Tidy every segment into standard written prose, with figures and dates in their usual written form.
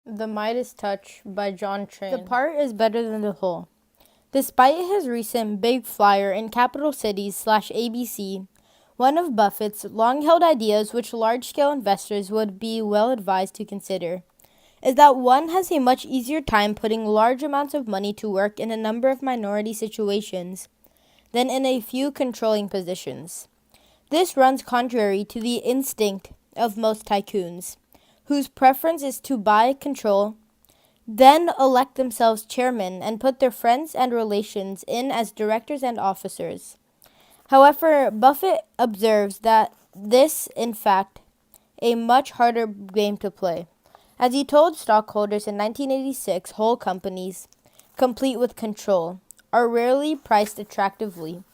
The Midas Touch by John Train. The part is better than the whole. Despite his recent big flyer in capital cities /ABC, one of Buffett's long-held ideas which large-scale investors would be well advised to consider is that one has a much easier time putting large amounts of money to work in a number of minority situations than in a few controlling positions. This runs contrary to the instinct of most tycoons, whose preference is to buy control, then elect themselves chairmen and put their friends and relations in as directors and officers. However, Buffett observes that this, in fact, a much harder game to play. As he told stockholders in 1986, whole companies, complete with control, are rarely priced attractively.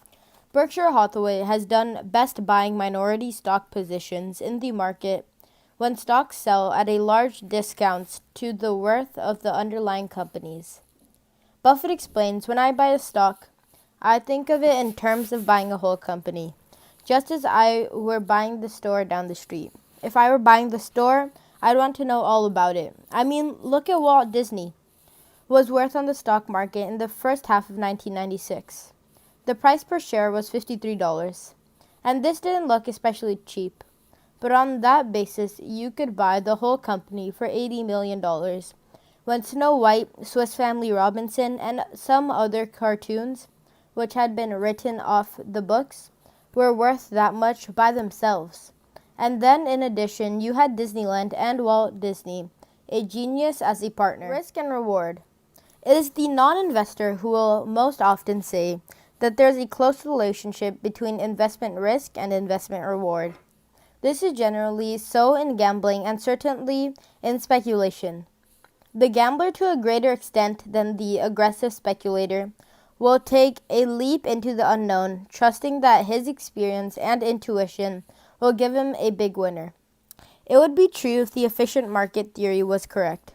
Berkshire Hathaway has done best buying minority stock positions in the market when stocks sell at a large discount to the worth of the underlying companies. Buffett explains, when I buy a stock, I think of it in terms of buying a whole company, just as I were buying the store down the street. If I were buying the store, I'd want to know all about it. I mean, look at Walt Disney was worth on the stock market in the first half of 1996. The price per share was $53, and this didn't look especially cheap. But on that basis, you could buy the whole company for $80 million, when Snow White, Swiss Family Robinson, and some other cartoons, which had been written off the books, were worth that much by themselves. And then, in addition, you had Disneyland and Walt Disney, a genius as a partner. Risk and reward. It is the non-investor who will most often say that there is a close relationship between investment risk and investment reward. This is generally so in gambling and certainly in speculation. The gambler, to a greater extent than the aggressive speculator, will take a leap into the unknown, trusting that his experience and intuition will give him a big winner. It would be true if the efficient market theory was correct.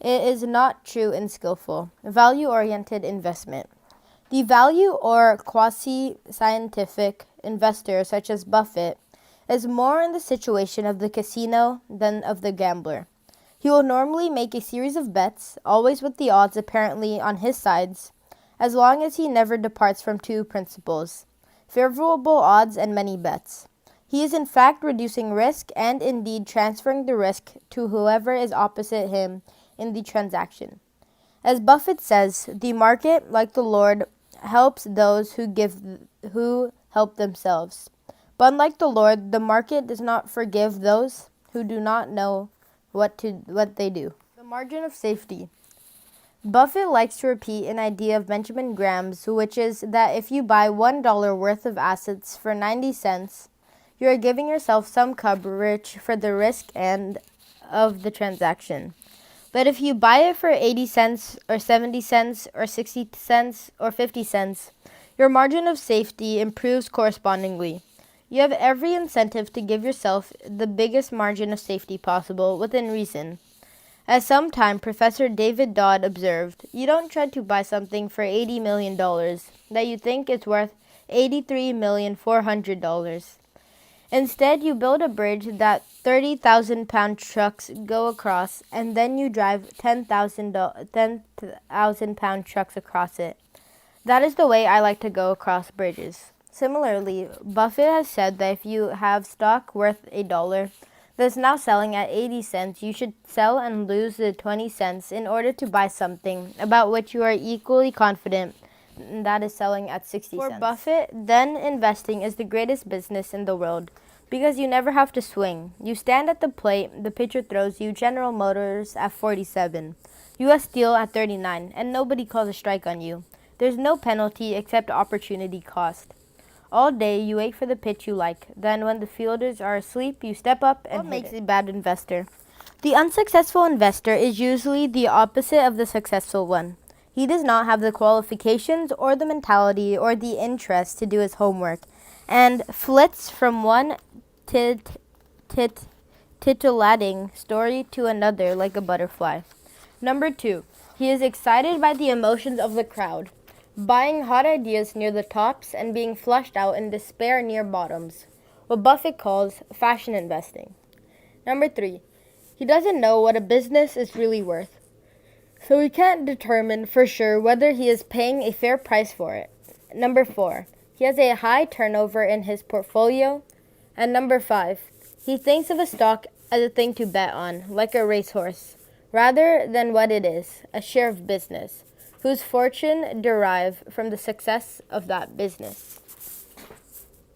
It is not true in skillful, value-oriented investment. The value or quasi-scientific investor, such as Buffett, is more in the situation of the casino than of the gambler. He will normally make a series of bets, always with the odds apparently on his sides, as long as he never departs from two principles: favorable odds and many bets. He is in fact reducing risk and indeed transferring the risk to whoever is opposite him in the transaction. As Buffett says, the market, like the Lord, helps those who help themselves. But unlike the Lord, the market does not forgive those who do not know what they do. The margin of safety. Buffett likes to repeat an idea of Benjamin Graham's, which is that if you buy $1 worth of assets for 90 cents, you are giving yourself some coverage for the risk and of the transaction. But if you buy it for 80 cents or 70 cents or 60 cents or 50 cents, your margin of safety improves correspondingly. You have every incentive to give yourself the biggest margin of safety possible within reason. As sometime Professor David Dodd observed, you don't try to buy something for $80 million that you think is worth $83,400,000. Instead, you build a bridge that 30,000-pound trucks go across, and then you drive 10,000-pound trucks across it. That is the way I like to go across bridges. Similarly, Buffett has said that if you have stock worth $1 that's now selling at 80 cents, you should sell and lose the 20 cents in order to buy something about which you are equally confident that is selling at 60 cents. For Buffett, then investing is the greatest business in the world because you never have to swing. You stand at the plate, the pitcher throws you General Motors at 47, U.S. Steel at 39, and nobody calls a strike on you. There's no penalty except opportunity cost. All day, you wait for the pitch you like. Then, when the fielders are asleep, you step up and hit it. What makes a bad investor? The unsuccessful investor is usually the opposite of the successful one. He does not have the qualifications or the mentality or the interest to do his homework and flits from one titillating story to another like a butterfly. Number 2, he is excited by the emotions of the crowd, buying hot ideas near the tops and being flushed out in despair near bottoms, what Buffett calls fashion investing. Number 3, He doesn't know what a business is really worth, so he can't determine for sure whether he is paying a fair price for it. Number 4, he has a high turnover in his portfolio. And number 5, he thinks of a stock as a thing to bet on, like a racehorse, rather than what it is, a share of business, whose fortune derive from the success of that business.